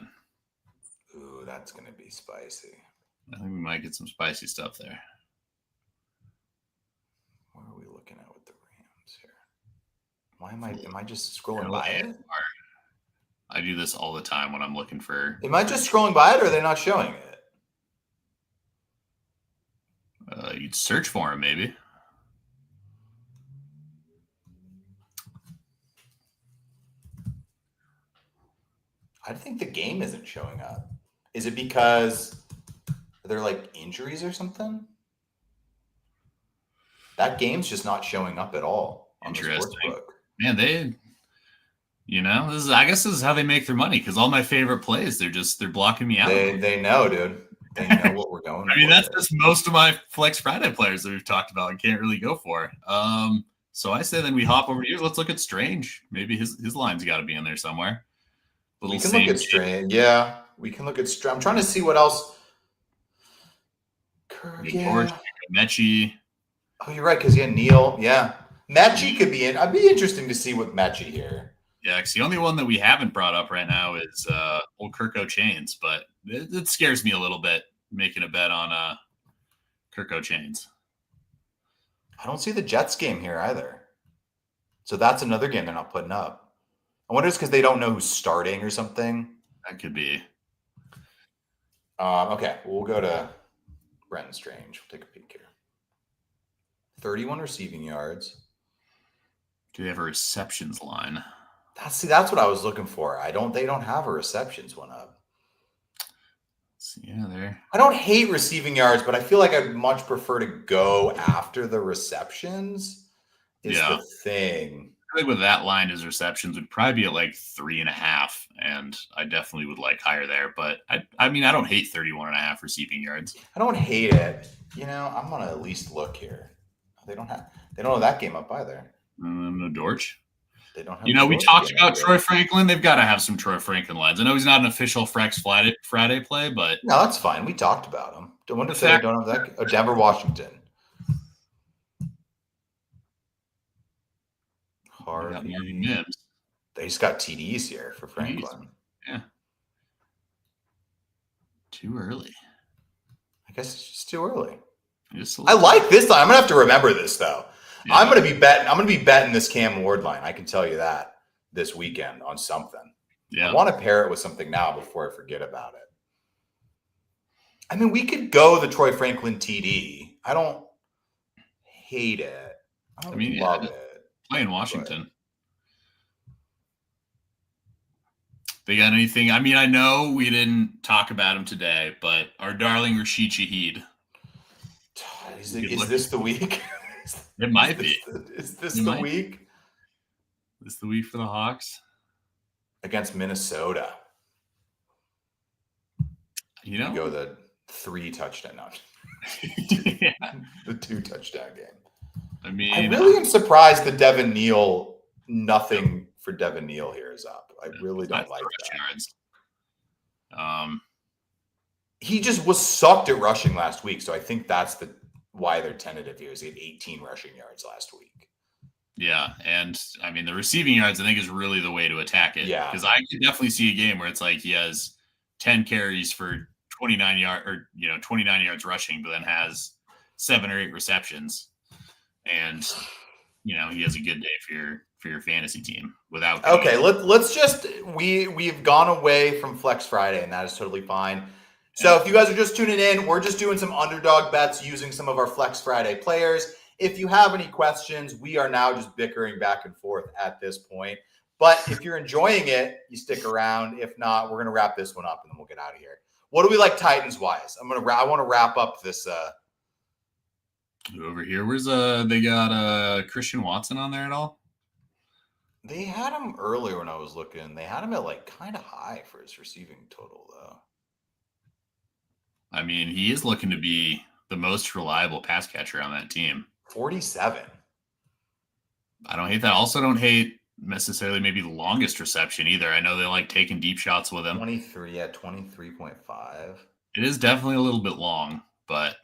A: Ooh, that's gonna be spicy.
B: I think we might get some spicy stuff there.
A: What are we looking at with the Rams here? Why am I just scrolling by it?
B: I do this all the time when I'm looking for.
A: Am I just scrolling by it, or are they not showing it?
B: You'd search for him, maybe.
A: I think the game isn't showing up. Is it because they're like injuries or something? That game's just not showing up at all on the sportsbook.
B: Man, I guess this is how they make their money, because all my favorite plays, they're blocking me out.
A: They know, dude. They know what we're going
B: I mean, that's just most of my Flex Friday players that we've talked about and can't really go for. So I say then we hop over here. Let's look at Strange. Maybe his line's got to be in there somewhere.
A: We can look at Strange. Yeah, we can look at Strange. I'm trying to see what else.
B: Mechie.
A: Oh, you're right, because Neil. Yeah. Mechie could be in. I'd be interesting to see with Mechie here.
B: Yeah, because the only one that we haven't brought up right now is old Kirko Chains, but it scares me a little bit making a bet on Kirko Chains.
A: I don't see the Jets game here either. So that's another game they're not putting up. I wonder if it's because they don't know who's starting or something.
B: That could be.
A: Okay, we'll go to Brenton Strange. We'll take a peek here. 31 receiving yards.
B: Do they have a receptions line?
A: That's what I was looking for. They don't have a receptions one up.
B: Yeah,
A: I don't hate receiving yards, but I feel like I'd much prefer to go after the receptions is the thing.
B: I think with that line, his receptions would probably be at like 3.5, and I definitely would like higher there. But I mean, I don't hate 31.5 receiving yards.
A: I don't hate it. I'm gonna at least look here. They don't have that game up either.
B: No Dortch.
A: They don't have.
B: We talked about Troy Franklin. They've got to have some Troy Franklin lines. I know he's not an official Flex Friday play, but
A: no, that's fine. We talked about him. I wonder if they don't have that. Oh, Denver, Washington. Harvey
B: Mims.
A: They just got TDs here for Franklin.
B: Yeah. Too early.
A: I guess it's just too early.
B: I
A: like this line. I'm gonna have to remember this though. Yeah. I'm gonna be betting this Cam Ward line. I can tell you that this weekend on something.
B: Yeah.
A: I want to pair it with something now before I forget about it. I mean, we could go the Troy Franklin TD. I don't hate it. I love it.
B: Playing Washington. They got anything? I mean, I know we didn't talk about him today, but our darling Rashid Shaheed.
A: Is this the week?
B: It might be.
A: Is this the week?
B: Is this the week for the Hawks?
A: Against Minnesota.
B: You
A: go the 3 touchdown. No. The 2 touchdown game.
B: I mean,
A: I really am surprised that Devin Neal, nothing for Devin Neal here is up. I really don't like that. He just was sucked at rushing last week, so I think that's why they're tentative here. Is he had 18 rushing yards last week.
B: Yeah, and I mean the receiving yards I think is really the way to attack it.
A: Yeah,
B: because I could definitely see a game where it's like he has 10 carries for 29 yards rushing, but then has 7 or 8 receptions, and he has a good day for your fantasy team without.
A: Okay, let's just we've gone away from Flex Friday, and that is totally fine. So if you guys are just tuning in, we're just doing some underdog bets using some of our Flex Friday players. If you have any questions, we are now just bickering back and forth at this point. But if you're enjoying it, you stick around. If not, we're going to wrap this one up and then we'll get out of here. What do we like Titans-wise? I want to wrap up this.
B: Over here, where's they got Christian Watson on there at all?
A: They had him earlier when I was looking. They had him at like kind of high for his receiving total, though.
B: I mean, he is looking to be the most reliable pass catcher on that team.
A: 47.
B: I don't hate that. Also, don't hate necessarily maybe the longest reception either. I know they like taking deep shots with him.
A: 23, yeah, 23.5.
B: It is definitely a little bit long, but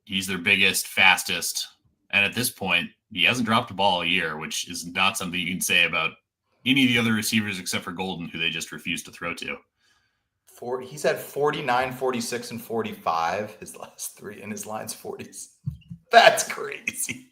B: he's their biggest, fastest, and at this point, he hasn't dropped a ball all year, which is not something you can say about any of the other receivers except for Golden, who they just refused to throw to.
A: He's had 49, 46, and 45 his last three, and his line's 40s. That's crazy.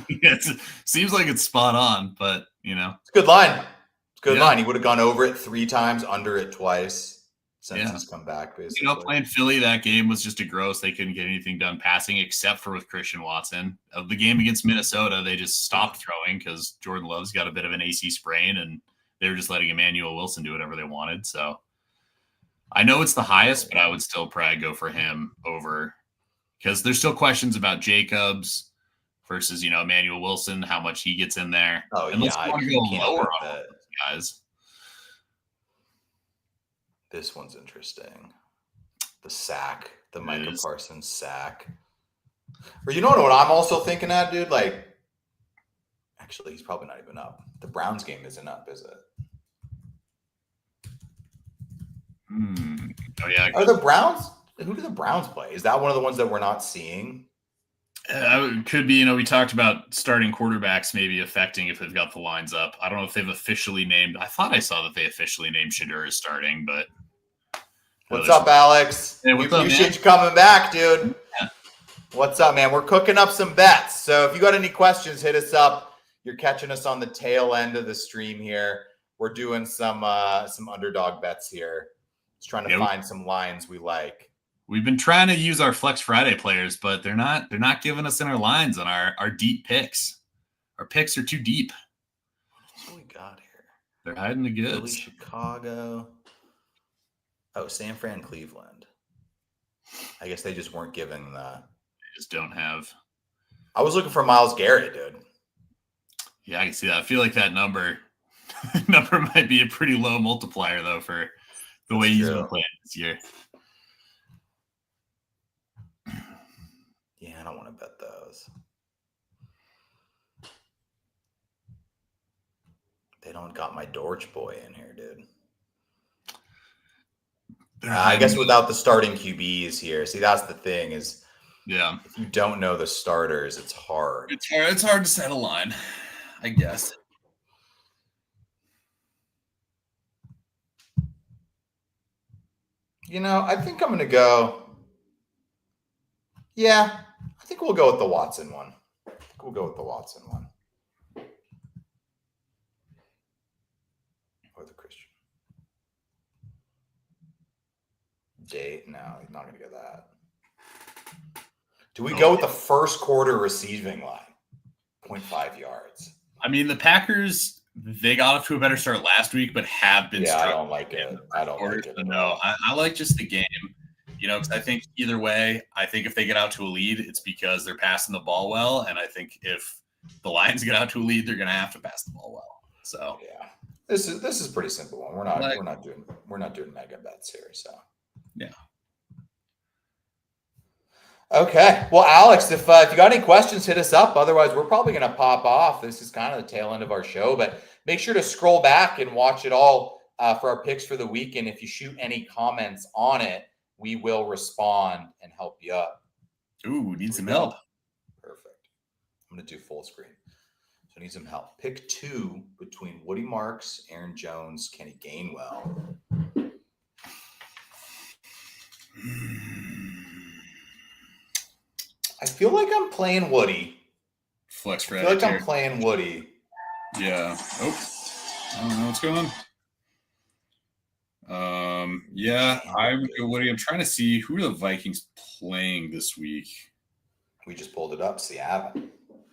B: It seems like it's spot on, but
A: it's a good line. It's a good line. He would have gone over it 3 times, under it twice since he's come back, basically.
B: Playing Philly, that game was just a gross. They couldn't get anything done passing except for with Christian Watson. Of the game against Minnesota, they just stopped throwing because Jordan Love's got a bit of an AC sprain, and they were just letting Emmanuel Wilson do whatever they wanted. So I know it's the highest, but I would still probably go for him over, because there's still questions about Jacobs versus, Emmanuel Wilson, how much he gets in there.
A: Oh,
B: Unless
A: yeah.
B: you want to go lower on those guys.
A: This one's interesting. The sack, the Micah Parsons sack. Or you know what I'm also thinking at, dude? Like, actually, he's probably not even up. The Browns game isn't up, is it?
B: Oh, yeah.
A: Are the Browns? Who do the Browns play? Is that one of the ones that we're not seeing?
B: Could be. We talked about starting quarterbacks maybe affecting if they've got the lines up. I don't know if they've officially named. I thought I saw that they officially named Shadur as starting, but.
A: What's up, Alex?
B: Hey,
A: we appreciate you coming back, dude. Yeah. What's up, man? We're cooking up some bets. So if you got any questions, hit us up. You're catching us on the tail end of the stream here. We're doing some underdog bets here. Just trying to find some lines we like.
B: We've been trying to use our Flex Friday players, but they're not giving us in our lines on our deep picks. Our picks are too deep.
A: What we got here?
B: They're hiding the goods.
A: Philly, Chicago. Oh, San Fran, Cleveland. I guess they just weren't giving the.
B: They just don't have.
A: I was looking for Myles Garrett, dude.
B: Yeah, I can see that. I feel like that number might be a pretty low multiplier though for the way he's been playing this year.
A: Yeah, I don't want to bet those. They don't got my Dortch boy in here, dude. I guess without the starting QBs here. See, that's the thing is, if you don't know the starters, it's hard.
B: It's hard to set a line, I guess.
A: I think I'm going to go. Yeah, I think we'll go with the Watson one. Or the Christian. No, he's not going to get that. Do we go with the first quarter receiving line? 0.5 yards.
B: I mean, the Packers, they got off to a better start last week, but have been
A: struggling. I don't like it.
B: No, I like just the game. Because I think either way, I think if they get out to a lead, it's because they're passing the ball well. And I think if the Lions get out to a lead, they're going to have to pass the ball well. So
A: yeah, this is a pretty simple one. We're not doing mega bets here. So
B: yeah.
A: Okay. Well, Alex, if you got any questions, hit us up. Otherwise, we're probably going to pop off. This is kind of the tail end of our show, but make sure to scroll back and watch it all for our picks for the week. And if you shoot any comments on it, we will respond and help you up.
B: Ooh, we need some help.
A: Perfect. I'm going to do full screen. So I need some help. Pick 2 between Woody Marks, Aaron Jones, Kenny Gainwell. I feel like I'm playing Woody.
B: Flex Friday.
A: I feel like I'm playing Woody.
B: Yeah. Oh, I don't know what's going on.
C: Yeah, I would go Woody. I'm trying to see who are the Vikings playing this week.
A: We just pulled it up.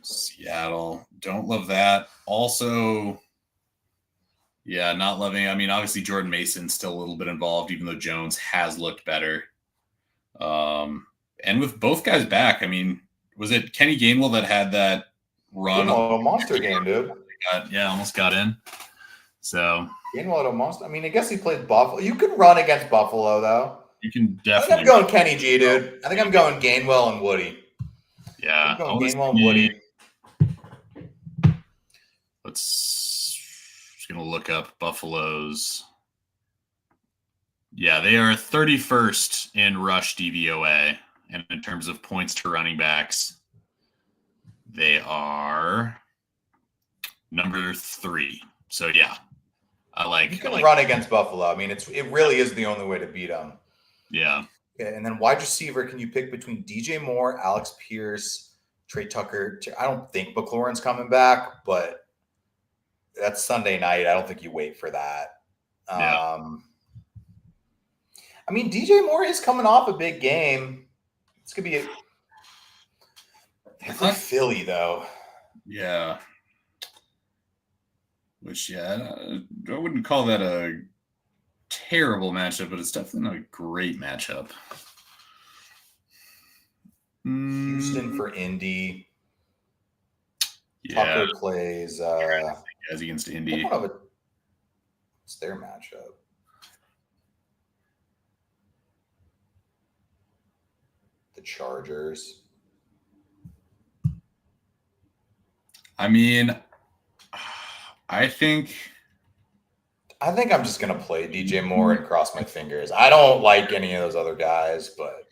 C: Seattle. Don't love that. Also, yeah, not loving. I mean, obviously Jordan Mason's still a little bit involved, even though Jones has looked better. And with both guys back, I mean, was it Kenny Gainwell that had that run?
A: A monster game, dude.
B: Almost got in. So
A: Gainwell had a monster. I mean, I guess he played Buffalo. You can run against Buffalo, though.
B: You can definitely.
A: I think I'm going Kenny G, dude. I think I'm going Gainwell and Woody.
B: Yeah,
A: I'm going Gainwell and Woody.
B: Just gonna look up Buffalo's. Yeah, they are 31st in rush DVOA, and in terms of points to running backs, they are number 3. So yeah, you
A: can run against Buffalo. I mean, it really is the only way to beat them.
B: Yeah.
A: Okay, and then wide receiver, can you pick between DJ Moore, Alex Pierce, Trey Tucker? I don't think McLaurin's coming back, but that's Sunday night. I don't think you wait for that.
B: Yeah.
A: I mean, DJ Moore is coming off a big game. It's going to be Philly, though.
C: Yeah. Which, I wouldn't call that a terrible matchup, but it's definitely not a great matchup.
A: Houston for Indy.
B: Yeah.
A: Tucker plays
C: as against Indy.
A: What's their matchup? The Chargers.
C: I mean, I think
A: I'm just going to play DJ Moore and cross my fingers. I don't like any of those other guys, but.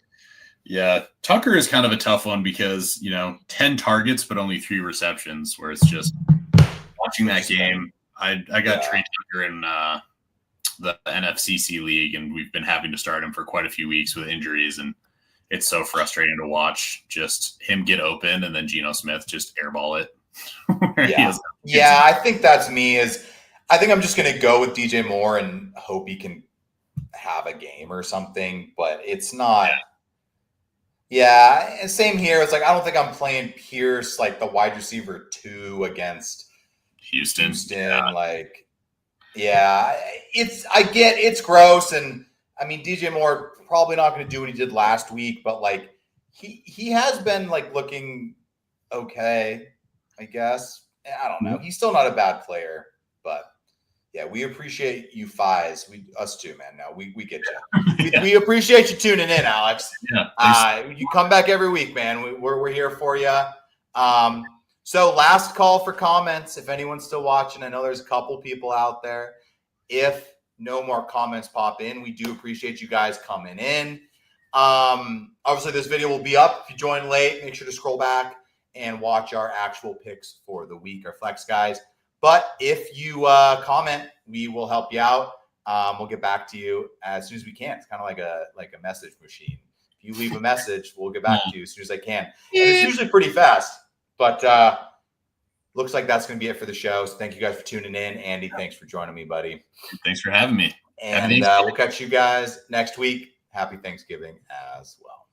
C: Yeah, Tucker is kind of a tough one because, 10 targets, but only 3 receptions, where it's just watching that game. I got Trey Tucker in the NFCC league, and we've been having to start him for quite a few weeks with injuries, and it's so frustrating to watch just him get open and then Geno Smith just airball it.
A: Yeah, I think that's me. I think I'm just going to go with DJ Moore and hope he can have a game or something, but it's not. Yeah, same here. It's like I don't think I'm playing Pierce like the wide receiver 2 against
B: Houston.
A: It's gross, and I mean DJ Moore probably not going to do what he did last week, but like he has been like looking okay, I guess. I don't know. He's still not a bad player, but yeah, we appreciate you Fies. Us too, man. No, we get you. We appreciate you tuning in, Alex.
B: Yeah.
A: You come back every week, man. We're here for you. So last call for comments. If anyone's still watching, I know there's a couple people out there. If no more comments pop in, we do appreciate you guys coming in. Obviously, this video will be up. If you join late, make sure to scroll back and watch our actual picks for the week, our flex guys. But if you comment, we will help you out. We'll get back to you as soon as we can. It's kind of like a message machine. If you leave a message, we'll get back to you as soon as I can. And it's usually pretty fast. But looks like that's going to be it for the show. So thank you guys for tuning in. Andy, thanks for joining me, buddy.
B: Thanks for having me.
A: And we'll catch you guys next week. Happy Thanksgiving as well.